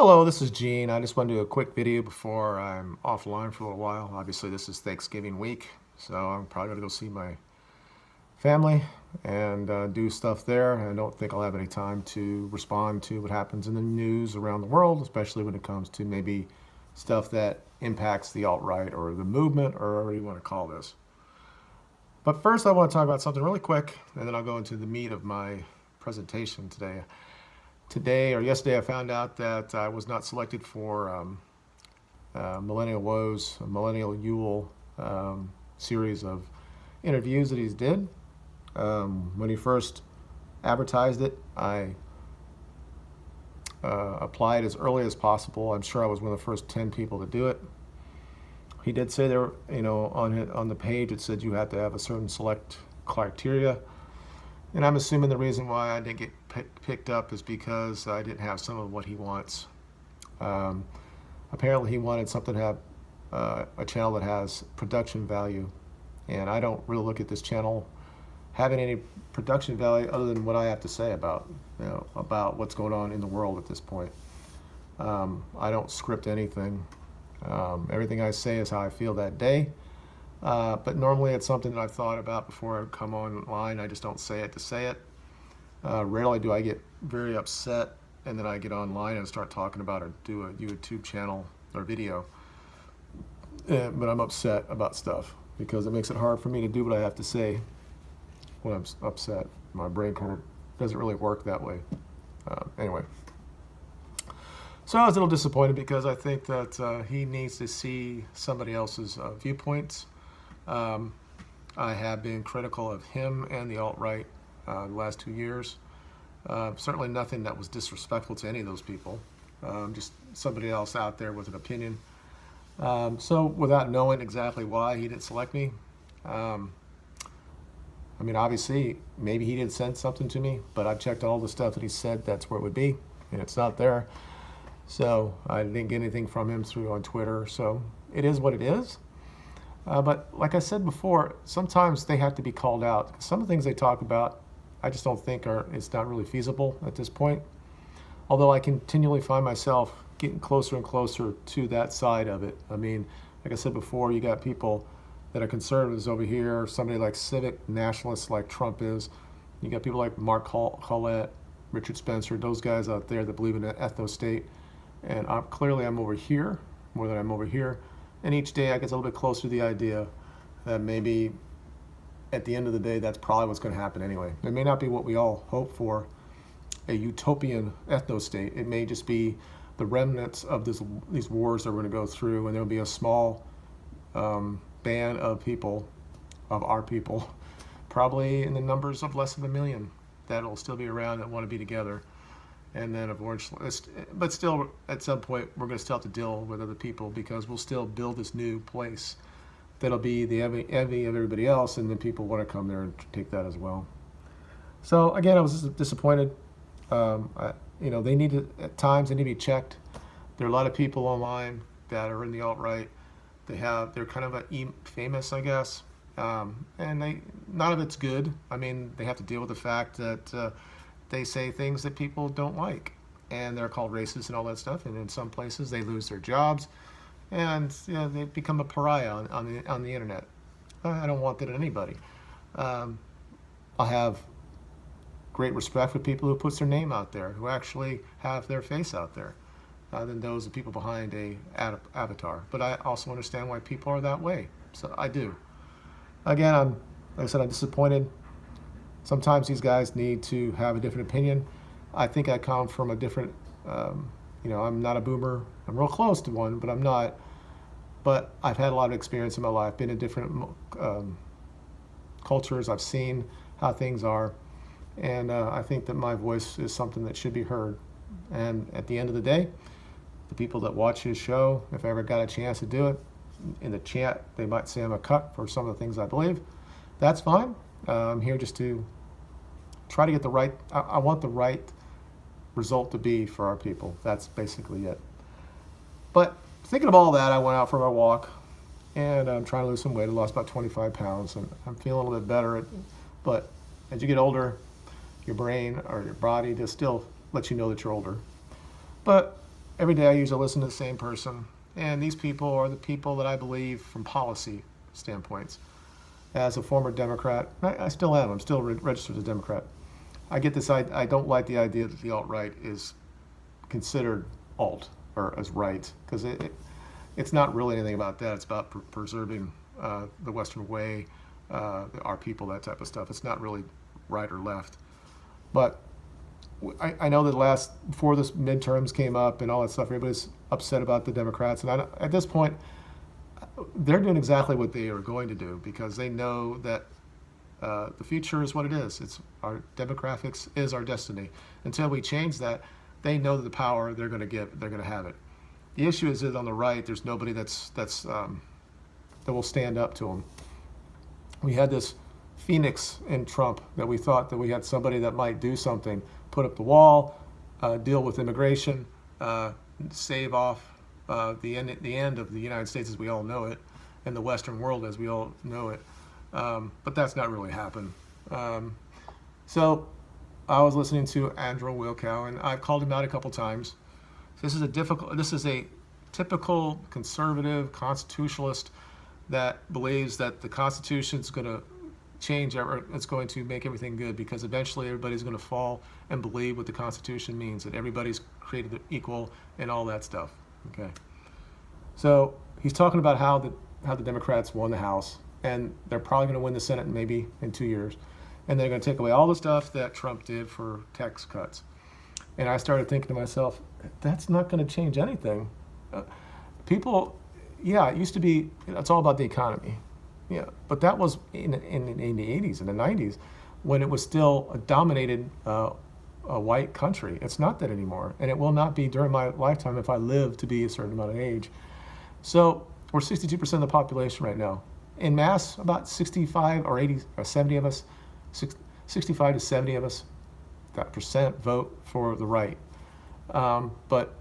Hello, this is Gene. I just want to do a quick video before I'm offline for a little while. Obviously, this is Thanksgiving week, so I'm probably going to go see my family and do stuff there. I don't think I'll have any time to respond to what happens in the news around the world, especially when it comes to maybe stuff that impacts the alt-right or the movement or whatever you want to call this. But first, I want to talk about something really quick, and then I'll go into the meat of my presentation today. Today or yesterday, I found out that I was not selected for Millennial Woes, a Millennial Yule series of interviews that he did. When he first advertised it, I applied as early as possible. I'm sure I was one of the first 10 people to do it. He did say there, on the page it said you had to have a certain select criteria. And I'm assuming the reason why I didn't get picked up is because I didn't have some of what he wants. Apparently he wanted something to have a channel that has production value. And I don't really look at this channel having any production value other than what I have to say about what's going on in the world at this point. I don't script anything. Everything I say is how I feel that day. But normally it's something that I've thought about before I come online. I just don't say it to say it. Rarely do I get very upset and then I get online and start talking about or do a YouTube channel or video. But I'm upset about stuff because it makes it hard for me to do what I have to say when I'm upset. My brain kind of doesn't really work that way. Anyway. So I was a little disappointed because I think that he needs to see somebody else's viewpoints. I have been critical of him and the alt-right the last 2 years. Certainly nothing that was disrespectful to any of those people. Just somebody else out there with an opinion. So without knowing exactly why he didn't select me, I mean, obviously, maybe he did send something to me, but I've checked all the stuff that he said that's where it would be, and it's not there. So I didn't get anything from him through on Twitter, so it is what it is. But like I said before, sometimes they have to be called out. Some of the things they talk about, I just don't think it's not really feasible at this point. Although I continually find myself getting closer and closer to that side of it. I mean, like I said before, you got people that are conservatives over here, somebody like civic nationalists like Trump is. You got people like Mark Collette, Richard Spencer, those guys out there that believe in an ethno-state. And I'm over here, more than I'm over here. And each day I get a little bit closer to the idea that maybe at the end of the day, that's probably what's going to happen anyway. It may not be what we all hope for, a utopian ethno-state. It may just be the remnants of these wars that we're going to go through, and there'll be a small band of people, of our people, probably in the numbers of less than 1 million, that'll still be around that want to be together. And then, but still, at some point, we're going to still have to deal with other people because we'll still build this new place that'll be the envy of everybody else, and then people want to come there and take that as well. So again, I was just disappointed. They need to, at times, they need to be checked. There are a lot of people online that are in the alt-right. They're kind of famous, I guess, and none of it's good. I mean, they have to deal with the fact that they say things that people don't like, and they're called racist and all that stuff. And in some places, they lose their jobs, and they become a pariah on the internet. I don't want that in anybody. I have great respect for people who puts their name out there, who actually have their face out there, than those of people behind a avatar. But I also understand why people are that way. So I do. Again, like I said, I'm disappointed. Sometimes these guys need to have a different opinion. I think I come from a different, I'm not a boomer. I'm real close to one, but I'm not. But I've had a lot of experience in my life, been in different cultures. I've seen how things are. And I think that my voice is something that should be heard. And at the end of the day, the people that watch his show, if I ever got a chance to do it, in the chat, they might say I'm a cut for some of the things I believe. That's fine. I'm here just to try to get the right, I want the right result to be for our people. That's basically it. But thinking of all that, I went out for my walk, and I'm trying to lose some weight. I lost about 25 pounds, and I'm feeling a little bit better. But as you get older, your brain or your body just still lets you know that you're older. But every day I usually listen to the same person, and these people are the people that I believe from policy standpoints. As a former Democrat, I still am. I'm still registered as a Democrat. I get this. I don't like the idea that the alt-right is considered alt or as right, because it's not really anything about that. It's about preserving the Western way, our people, that type of stuff. It's not really right or left. But I know that before this midterms came up and all that stuff, everybody's upset about the Democrats. And at this point, they're doing exactly what they are going to do, because they know that the future is what it is. It's our demographics is our destiny. Until we change that, they know that the power they're going to get, they're going to have it. The issue is that on the right, there's nobody that will stand up to them. We had this phoenix in Trump that we thought that we had somebody that might do something, put up the wall, deal with immigration, save off the end of the United States as we all know it, and the Western world as we all know it. But that's not really happened. So I was listening to Andrew Wilkow, and I've called him out a couple times. This is a typical conservative constitutionalist that believes that the Constitution is going to change, or it's going to make everything good, because eventually everybody's going to fall and believe what the Constitution means, that everybody's created equal and all that stuff. Okay. So he's talking about how the Democrats won the House, and they're probably going to win the Senate maybe in 2 years, and they're going to take away all the stuff that Trump did for tax cuts. And I started thinking to myself, that's not going to change anything. People, yeah, it used to be, it's all about the economy. Yeah, but that was in the 80s and the 90s, when it was still a dominated a white country. It's not that anymore, and it will not be during my lifetime if I live to be a certain amount of age. So we're 62% of the population right now. In mass, about 65 or 80 or 70 of us, 65 to 70 of us, that percent vote for the right. But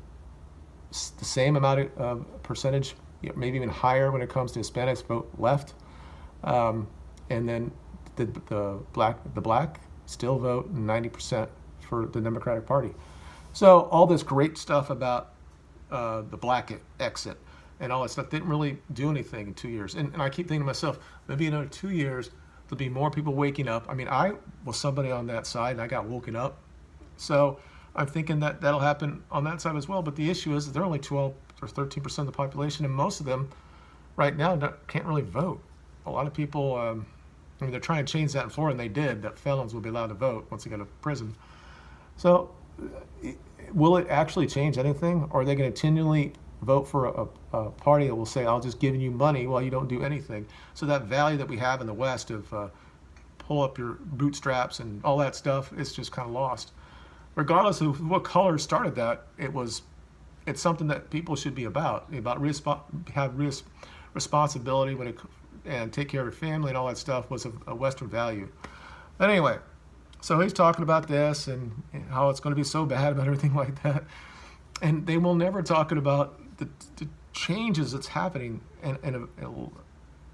the same amount of percentage, maybe even higher when it comes to Hispanics, vote left. And then the black still vote 90% for the Democratic Party. So all this great stuff about the black exit and all that stuff didn't really do anything in 2 years. And I keep thinking to myself, maybe in another 2 years, there'll be more people waking up. I mean, I was somebody on that side, and I got woken up. So I'm thinking that that'll happen on that side as well. But the issue is that they're only 12 or 13% of the population, and most of them right now can't really vote. A lot of people, I mean, they're trying to change that in Florida, and they did, that felons will be allowed to vote once they go to prison. So will it actually change anything? Or are they going to continually vote for a party that will say, I'll just give you money while you don't do anything? So that value that we have in the West of pull up your bootstraps and all that stuff, it's just kind of lost. Regardless of what color started that, it's something that people should be about responsibility and take care of your family and all that stuff was a Western value. But anyway, so he's talking about this and how it's going to be so bad about everything like that. And they will never talk about the changes that's happening in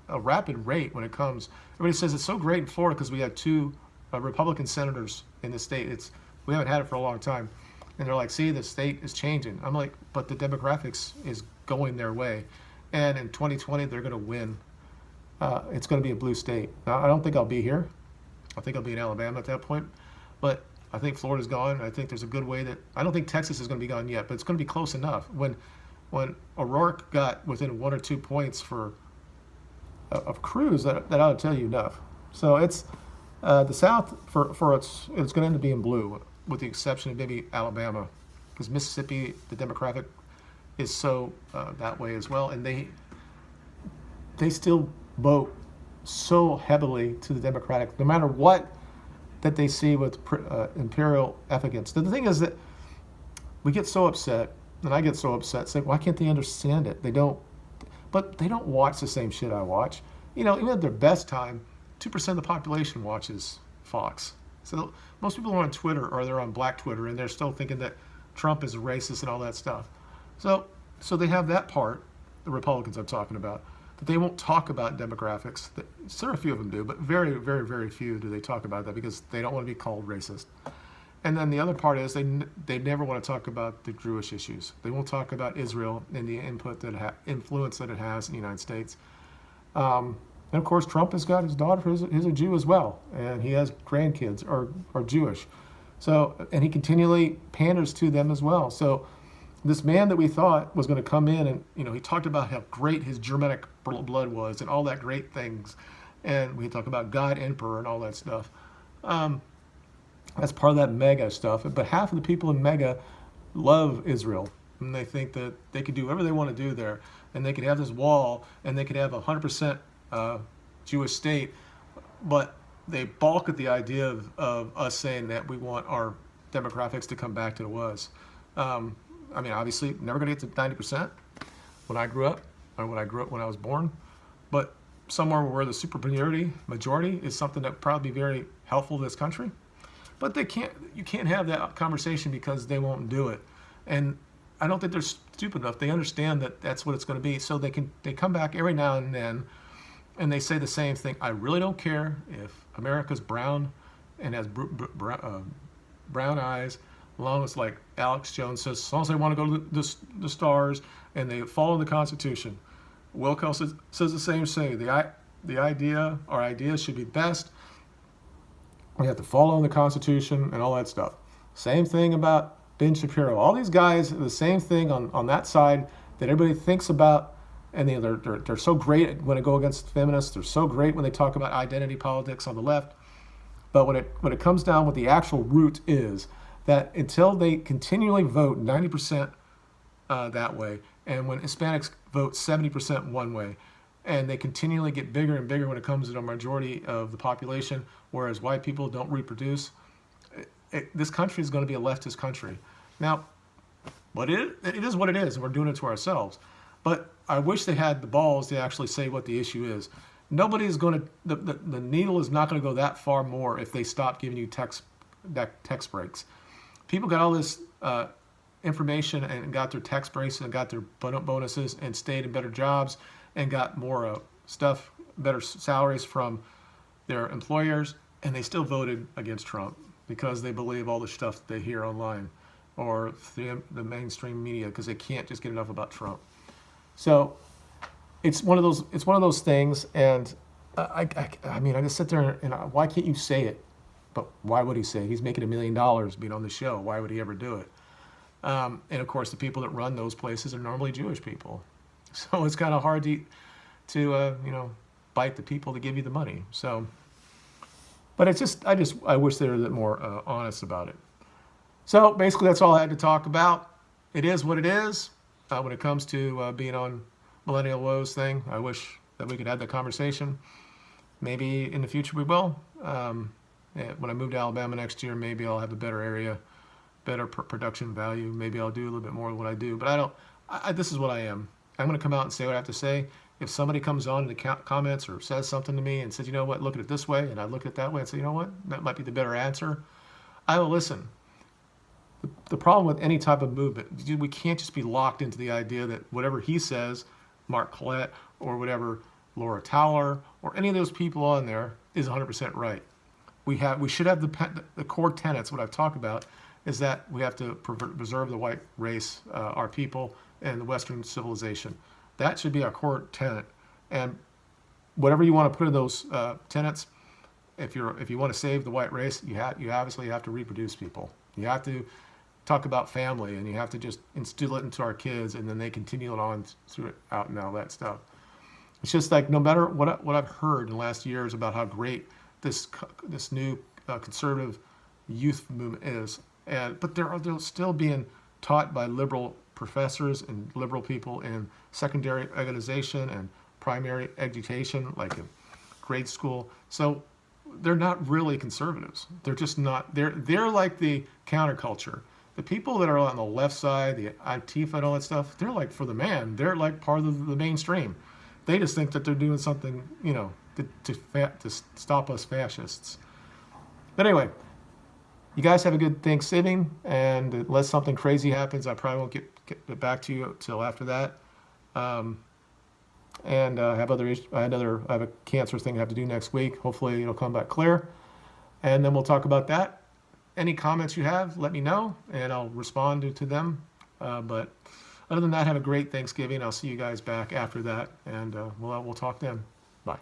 a rapid rate when it comes. Everybody says it's so great in Florida because we have two Republican senators in the state. We haven't had it for a long time. And they're like, see, the state is changing. I'm like, but the demographics is going their way. And in 2020, they're going to win. It's going to be a blue state. Now, I don't think I'll be here. I think I'll be in Alabama at that point. But I think Florida's gone. I think there's a good way that, I don't think Texas is going to be gone yet, but it's going to be close enough. When O'Rourke got within 1 or 2 points of Cruz, that ought to tell you enough. So it's the South, it's going to end up being blue, with the exception of maybe Alabama, because Mississippi, the demographic is so that way as well, and they still vote so heavily to the Democratic, no matter what that they see with imperial effigies. The thing is that we get so upset, and I get so upset, say, why can't they understand it? They don't watch the same shit I watch. Even at their best time, 2% of the population watches Fox. So most people are on Twitter, or they're on Black Twitter, and they're still thinking that Trump is a racist and all that stuff. So they have that part, the Republicans I'm talking about, that they won't talk about demographics. Sure, a few of them do, but very, very, very few do they talk about that, because they don't want to be called racist. And then the other part is they never want to talk about the Jewish issues. They won't talk about Israel and the influence that it has in the United States. And of course, Trump has got his daughter who's a Jew as well, and he has grandkids are Jewish. So, and he continually panders to them as well. So, this man that we thought was going to come in and, he talked about how great his Germanic blood was and all that great things. And we talk about God, Emperor, and all that stuff. That's part of that MAGA stuff. But half of the people in MAGA love Israel. And they think that they could do whatever they want to do there. And they could have this wall, and they could have a 100% Jewish state. But they balk at the idea of us saying that we want our demographics to come back to what it was. Obviously, never going to get to 90% when I grew up, or when I was born. But somewhere where the supermajority majority is something that would probably be very helpful to this country. But you can't have that conversation because they won't do it. And I don't think they're stupid enough. They understand that that's what it's going to be. So they come back every now and then and they say the same thing. I really don't care if America's brown and has brown eyes, as long as, like Alex Jones says, as long as they want to go to the stars and they follow the Constitution. Wilco says the same thing. Our ideas should be best. We have to follow the Constitution and all that stuff. Same thing about Ben Shapiro. All these guys are the same thing on that side that everybody thinks about, and they're so great when they go against feminists. They're so great when they talk about identity politics on the left. But when it comes down, what the actual root is that until they continually vote 90% that way, and when Hispanics vote 70% one way, and they continually get bigger and bigger when it comes to the majority of the population, whereas white people don't reproduce, this country is going to be a leftist country. Now, but it is what it is, and we're doing it to ourselves. But I wish they had the balls to actually say what the issue is. Nobody's going to, the needle is not going to go that far more if they stop giving you text breaks. People got all this information and got their tax breaks and got their bonuses and stayed in better jobs and got more stuff, better salaries from their employers, and they still voted against Trump because they believe all the stuff they hear online or the mainstream media because they can't just get enough about Trump. So it's one of those things, and I just sit there and why can't you say it? But why would he say it? He's making $1 million being on the show. Why would he ever do it? And of course, the people that run those places are normally Jewish people, so it's kind of hard to bite the people to give you the money. So, but I wish they were a bit more honest about it. So basically, that's all I had to talk about. It is what it is. When it comes to being on Millennial Woes thing, I wish that we could have that conversation. Maybe in the future we will. When I move to Alabama next year, maybe I'll have a better area, better production value. Maybe I'll do a little bit more of what I do. But this is what I am. I'm going to come out and say what I have to say. If somebody comes on in the comments or says something to me and says, you know what, look at it this way, and I look at it that way and say, you know what, that might be the better answer, I will listen. The problem with any type of movement, we can't just be locked into the idea that whatever he says, Mark Collette, or whatever Laura Towler, or any of those people on there is 100% right. We should have the core tenets. What I've talked about is that we have to preserve the white race, our people, and the Western civilization. That should be our core tenet. And whatever you want to put in those tenets, if you want to save the white race, you obviously have to reproduce people. You have to talk about family, and you have to just instill it into our kids, and then they continue it on throughout and all that stuff. It's just like no matter what I've heard in the last years about how great this new conservative youth movement is, but they're still being taught by liberal professors and liberal people in secondary organization and primary education, like in grade school. So they're not really conservatives. They're just not. They're like the counterculture. The people that are on the left side, the Antifa and all that stuff, they're like for the man. They're like part of the mainstream. They just think that they're doing something, to stop us fascists. But anyway, you guys have a good Thanksgiving, and unless something crazy happens, I probably won't get back to you until after that. And I have other issues. I have a cancer thing I have to do next week. Hopefully it'll come back clear, and then we'll talk about that. any comments you have, let me know, and I'll respond to them. But other than that, have a great Thanksgiving. I'll see you guys back after that, and we'll talk then. Bye.